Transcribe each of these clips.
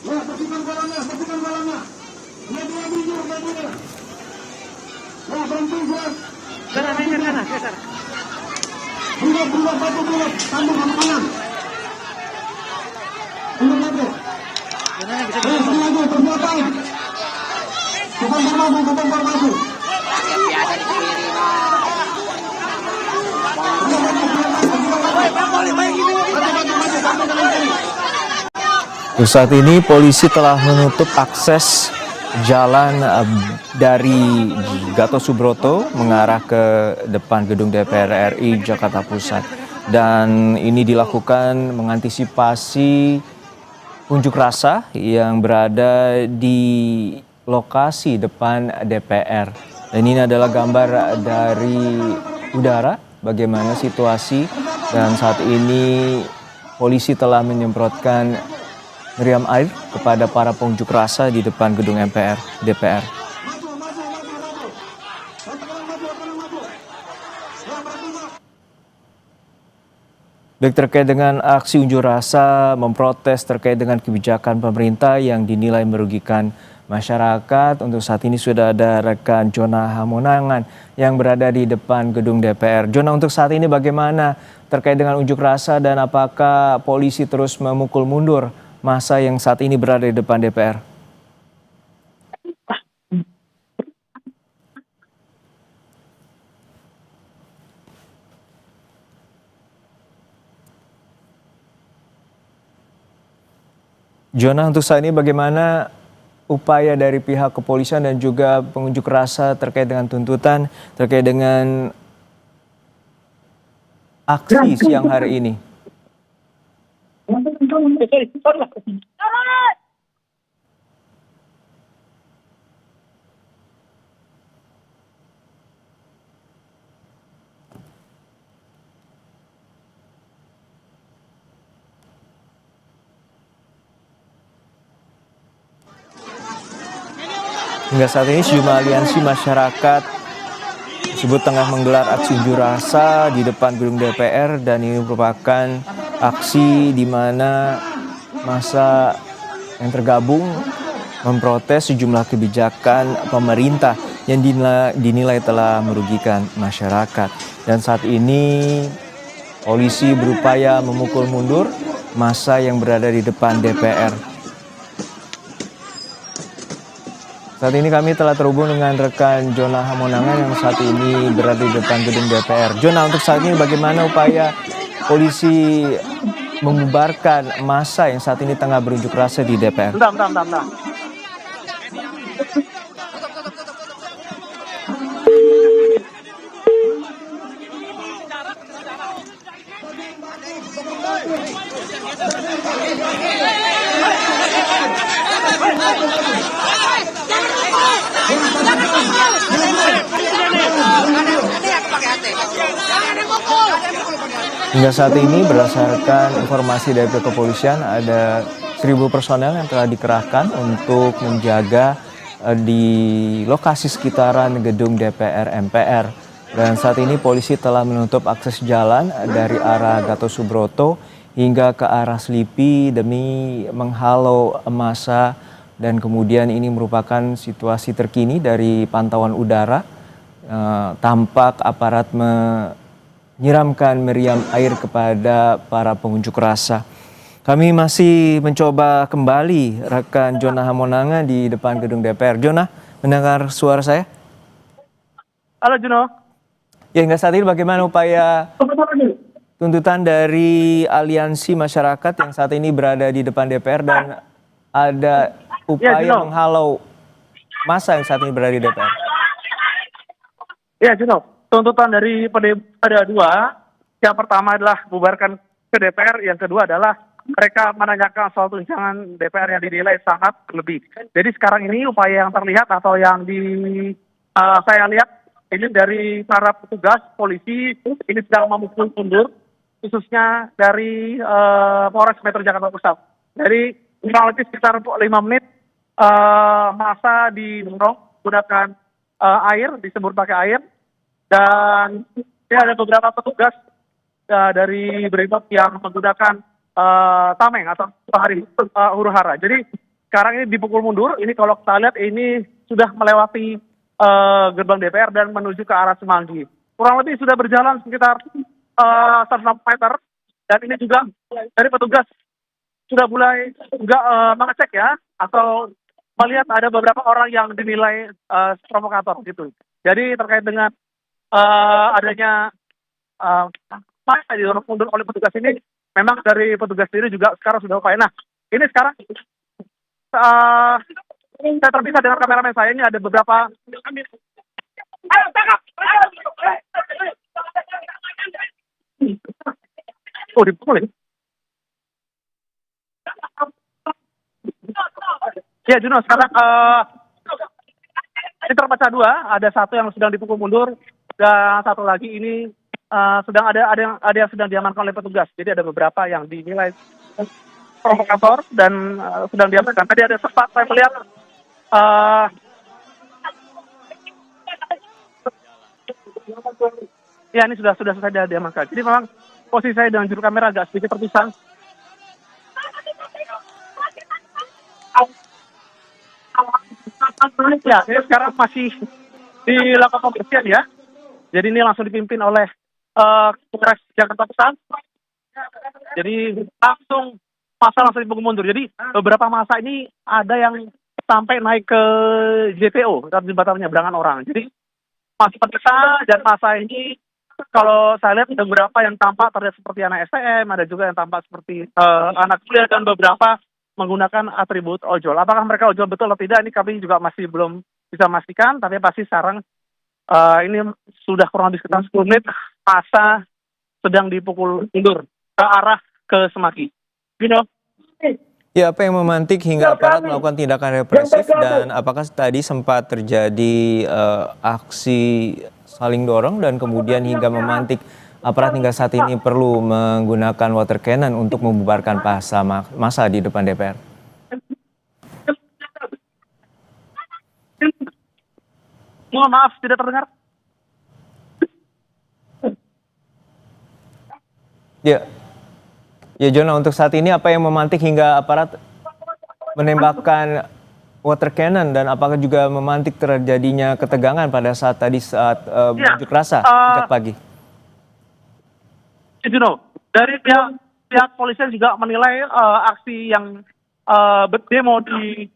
Ya, bersihkan kolamnya, bersihkan kolamnya. Ya, dua biji, dua biji. Ya, berhenti, ya. Sana, geser sana, geser. Bulog, batu bulog, sambung sama kanan. Bulog lagi. Gimana bisa Eh, sini lagi, perbuatan. Bukan formasi. Biasa di kiri, Bang. Saat ini polisi telah menutup akses jalan dari Gatot Subroto mengarah ke depan gedung DPR RI Jakarta Pusat. Dan ini dilakukan mengantisipasi unjuk rasa yang berada di lokasi depan DPR. Dan ini adalah gambar dari udara bagaimana situasi, dan saat ini polisi telah menyemprotkan meriam air kepada para pengunjuk rasa di depan gedung DPR. Baik, terkait dengan aksi unjuk rasa memprotes terkait dengan kebijakan pemerintah yang dinilai merugikan masyarakat. Untuk saat ini sudah ada rekan Jona Hamonangan yang berada di depan gedung DPR. Jona, untuk saat ini bagaimana terkait dengan unjuk rasa dan apakah polisi terus memukul mundur massa yang saat ini berada di depan DPR? Jona, untuk saat ini bagaimana upaya dari pihak kepolisian dan juga pengunjuk rasa terkait dengan tuntutan, terkait dengan aksi siang hari ini? Hingga saat ini sejumlah aliansi masyarakat tersebut tengah menggelar aksi unjuk rasa di depan gedung DPR, dan ini merupakan aksi di mana massa yang tergabung memprotes sejumlah kebijakan pemerintah yang dinilai telah merugikan masyarakat. Dan saat ini polisi berupaya memukul mundur massa yang berada di depan DPR. Saat ini kami telah terhubung dengan rekan Jona Hamonangan yang saat ini berada di depan gedung DPR. Jona, untuk saat ini bagaimana upaya polisi membubarkan massa yang saat ini tengah berunjuk rasa di DPR? Bentar. Hingga saat ini berdasarkan informasi dari pihak kepolisian ada 1.000 personel yang telah dikerahkan untuk menjaga di lokasi sekitaran gedung DPR MPR. Dan saat ini polisi telah menutup akses jalan dari arah Gatot Subroto hingga ke arah Selipi demi menghalau massa, dan kemudian ini merupakan situasi terkini dari pantauan udara. Tampak aparat menyiramkan meriam air kepada para pengunjuk rasa. Kami masih mencoba kembali rekan Jona Hamonangan di depan gedung DPR. Jona, mendengar suara saya? Halo Juno. Ya, hingga saat ini bagaimana upaya tuntutan dari aliansi masyarakat yang saat ini berada di depan DPR dan ada upaya menghalau massa yang saat ini berada di DPR? Ya Juno, tuntutan dari ada dua. Yang pertama adalah bubarkan ke DPR, yang kedua adalah mereka menanyakan soal tunjangan DPR yang dinilai sangat berlebih. Jadi sekarang ini upaya yang terlihat atau yang saya lihat ini dari para petugas polisi ini sedang memukul mundur, khususnya dari Polres Metro Jakarta Pusat. Dari kurang lebih sekitar 5 menit massa didorong menggunakan air, disembur pakai air, dan ada beberapa petugas dari Brimob yang menggunakan tameng atau huru hara. Jadi sekarang ini dipukul mundur. Ini kalau kita lihat ini sudah melewati gerbang DPR dan menuju ke arah Semanggi. Kurang lebih sudah berjalan sekitar 160 meter. Dan ini juga dari petugas sudah mulai juga mengecek ya, atau melihat ada beberapa orang yang dinilai provokator gitu. Jadi terkait dengan adanya masa didorong mundur oleh petugas ini, memang dari petugas sendiri juga sekarang sudah upaya. Nah, ini sekarang saya terpisah dengan kameramen saya, ini ada beberapa. Ayo tangkap! Oh, dipukul ya? Ya, Juno, sekarang ini terpecah dua, ada satu yang sedang dipukul mundur dan satu lagi ini sedang ada yang sedang diamankan oleh petugas. Jadi ada beberapa yang dinilai provokator dan sedang diamankan. Tadi ada sempat saya melihat ya, ini sudah selesai diamankan. Jadi memang posisi saya dengan juru kamera agak sedikit terpisah. Ya, ini sekarang masih dilakukan pembersihan ya. Jadi ini langsung dipimpin oleh Polres Jakarta Pusat. Jadi masa langsung dipukul mundur. Jadi beberapa masa ini ada yang sampai naik ke JPO, jembatan penyeberangan orang. Jadi masih terpisah, dan masa ini kalau saya lihat ada beberapa yang tampak terlihat seperti anak STM, ada juga yang tampak seperti anak kuliah, dan beberapa menggunakan atribut ojol. Apakah mereka ojol betul atau tidak, ini kami juga masih belum bisa memastikan, tapi pasti sekarang ini sudah kurang lebih sekitar 10 menit masa sedang dipukul mundur ke arah ke Semanggi. Ya, apa yang memantik hingga aparat melakukan tindakan represif, dan apakah tadi sempat terjadi aksi saling dorong dan kemudian hingga memantik aparat hingga saat ini perlu menggunakan water cannon untuk membubarkan massa di depan DPR? Mohon maaf, tidak terdengar. Ya, Jona, untuk saat ini apa yang memantik hingga aparat menembakkan water cannon, dan apakah juga memantik terjadinya ketegangan pada saat unjuk rasa sejak pagi? Dari pihak polisian juga menilai aksi yang berdemo di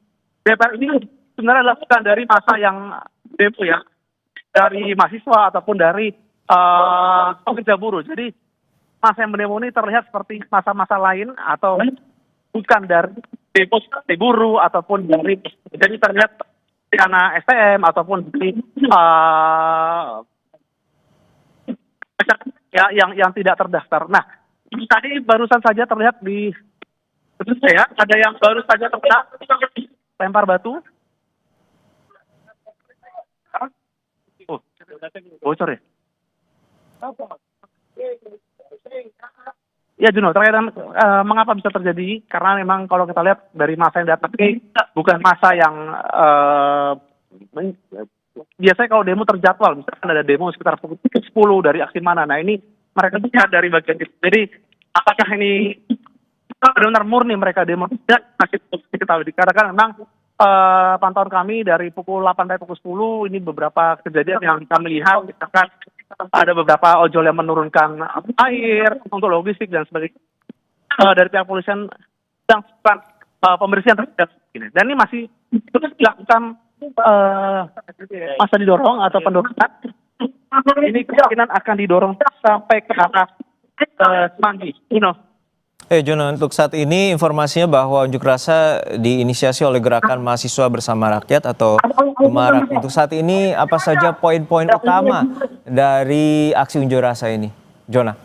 DPR ini sebenarnya dilakukan dari masa yang demo ya, dari mahasiswa ataupun dari pekerja buruh. Jadi masa yang berdemo ini terlihat seperti masa-masa lain atau bukan dari demo seperti buruh ataupun dari, jadi terlihat di anak STM ataupun di yang tidak terdaftar. Nah, tadi barusan saja terlihat di saya ada yang baru saja terkena lempar batu. Oh, bocor ya? Ya, Juno, terkait dengan mengapa bisa terjadi, karena memang kalau kita lihat dari masa yang datang ini bukan masa yang biasanya kalau demo terjadwal, misalkan ada demo sekitar pukul 10 dari aksi mana. Nah, ini mereka lihat dari bagian itu. Jadi apakah ini benar-benar murni mereka demo? Tidak, masih diketahui. Dikarenakan memang pantauan kami dari pukul 8 sampai pukul 10 ini beberapa kejadian yang kami lihat, misalkan ada beberapa ojol yang menurunkan air untuk logistik dan sebagainya. Dari pihak polisian sedang pembersihan terhadap ini. Dan ini masih terus dilakukan masa didorong atau pendorongan. Ini kemungkinan akan didorong sampai ke arah Semanggi. Jono, untuk saat ini informasinya bahwa unjuk rasa diinisiasi oleh Gerakan Mahasiswa Bersama Rakyat atau Gemarak. Untuk saat ini apa saja poin-poin utama dari aksi unjuk rasa ini, Jona?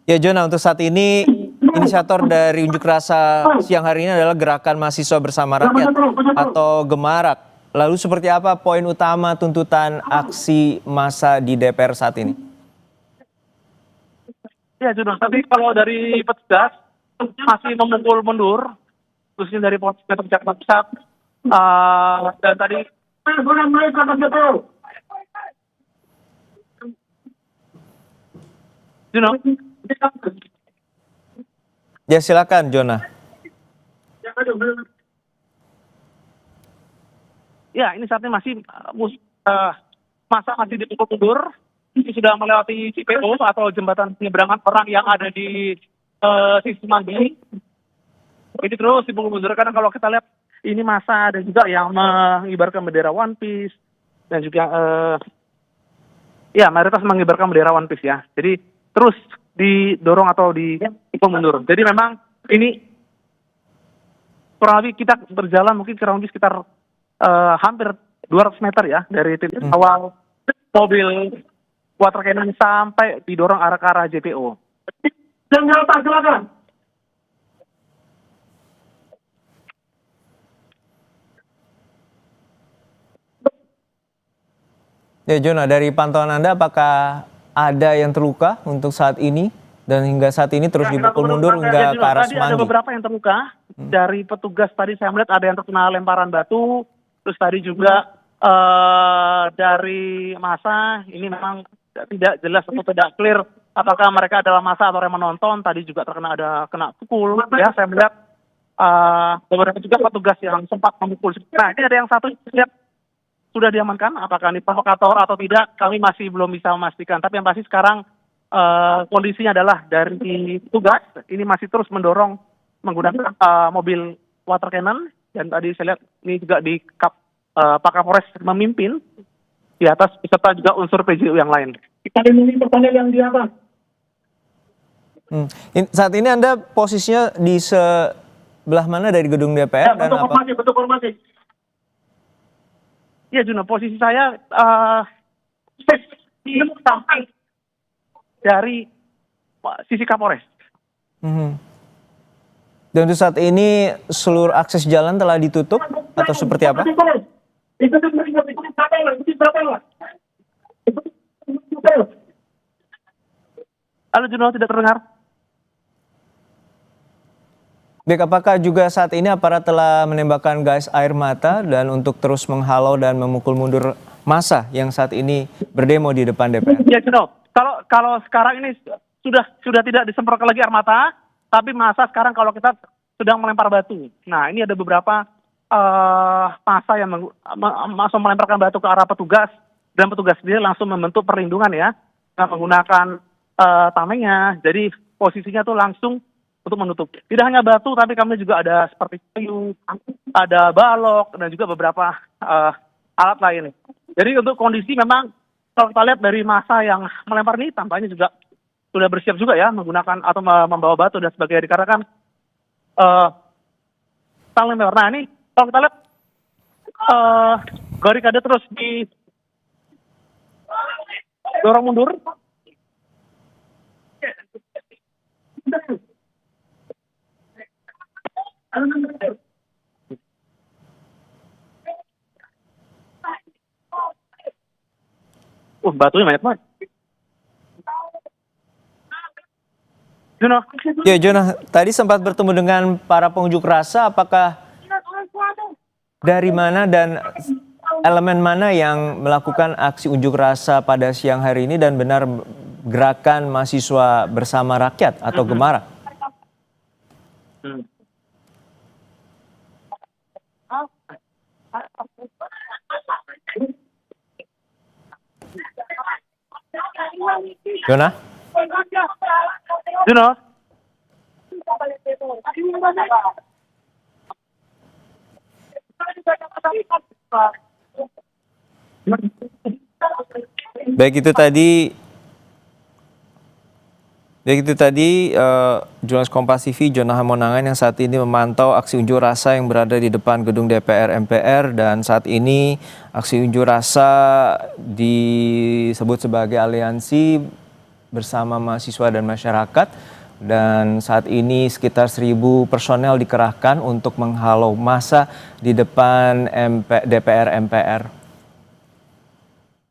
Ya, Jona, untuk saat ini inisiator dari unjuk rasa siang hari ini adalah Gerakan Mahasiswa Bersama Rakyat atau Gemarak. Lalu seperti apa poin utama tuntutan aksi massa di DPR saat ini? Ya, Juno, tapi kalau dari petugas masih memukul mundur, khususnya dari Polres Jakarta Pusat, dan tadi Juno, Ya silakan Jona. Ya, ini saatnya masih masa masih dipukul mundur. Ini sudah melewati CPO atau jembatan penyeberangan orang yang ada di sisi Semanggi. Ini terus dipukul mundur karena kalau kita lihat ini masa ada juga yang mengibarkan bendera One Piece dan juga ya mayoritas mengibarkan bendera One Piece ya. Jadi terus didorong atau dipukul mundur. Jadi memang ini kurang lebih kita berjalan mungkin kurang lebih sekitar hampir 200 meter ya dari titik awal mobil water cannon sampai didorong arah ke arah JPO. Silakan. Ya Jona, dari pantauan Anda apakah ada yang terluka untuk saat ini dan hingga saat ini terus dipukul mundur hingga ke arah Tadi ada Semanggi? beberapa yang terluka. Dari petugas tadi saya melihat ada yang terkena lemparan batu. Terus tadi juga dari massa ini memang tidak jelas atau tidak clear apakah mereka adalah massa atau yang menonton. Tadi juga kena pukul. Ya saya melihat beberapa juga petugas yang sempat memukul. Nah ini ada yang satu lihat sudah diamankan. Apakah ini provokator atau tidak? Kami masih belum bisa memastikan. Tapi yang pasti sekarang kondisinya adalah dari petugas ini masih terus mendorong menggunakan mobil water cannon. Dan tadi saya lihat ini juga di Pak Kapolres memimpin di atas beserta juga unsur PJU yang lain. Kita dimiliki personel yang di atas. Saat ini Anda posisinya di sebelah mana dari gedung DPR? Ya, bentuk formasi. Iya Juno, posisi saya sampai dari sisi Kapolres. Dan untuk saat ini seluruh akses jalan telah ditutup atau seperti apa? Halo Juno, tidak terdengar? Baik, apakah juga saat ini aparat telah menembakkan gas air mata dan untuk terus menghalau dan memukul mundur massa yang saat ini berdemo di depan DPR? Ya Juno, kalau sekarang ini sudah tidak disemprotkan lagi air mata, tapi massa sekarang kalau kita sedang melempar batu. Nah ini ada beberapa massa yang masuk melemparkan batu ke arah petugas dan petugas sendiri langsung membentuk perlindungan ya, menggunakan tamengnya. Jadi posisinya tuh langsung untuk menutup. Tidak hanya batu, tapi kami juga ada seperti kayu, ada balok, dan juga beberapa alat lain. Jadi untuk kondisi memang, kalau kita lihat dari massa yang melempar ini, tampaknya juga sudah bersiap juga ya, menggunakan atau membawa batu dan sebagainya. Dikarenakan saling melempar. Nah ini, kalau kita lihat, barikade terus di dorong mundur. Batunya banyak banget. Juno. Ya Jona, tadi sempat bertemu dengan para pengunjuk rasa, apakah dari mana dan elemen mana yang melakukan aksi unjuk rasa pada siang hari ini dan benar gerakan mahasiswa bersama rakyat atau Gemara? Jona? Juno. Baik itu tadi jurnalis Kompas TV Jona Hamonangan yang saat ini memantau aksi unjuk rasa yang berada di depan gedung DPR MPR, dan saat ini aksi unjuk rasa disebut sebagai aliansi bersama mahasiswa dan masyarakat, dan saat ini sekitar 1.000 personel dikerahkan untuk menghalau massa di depan DPR MPR.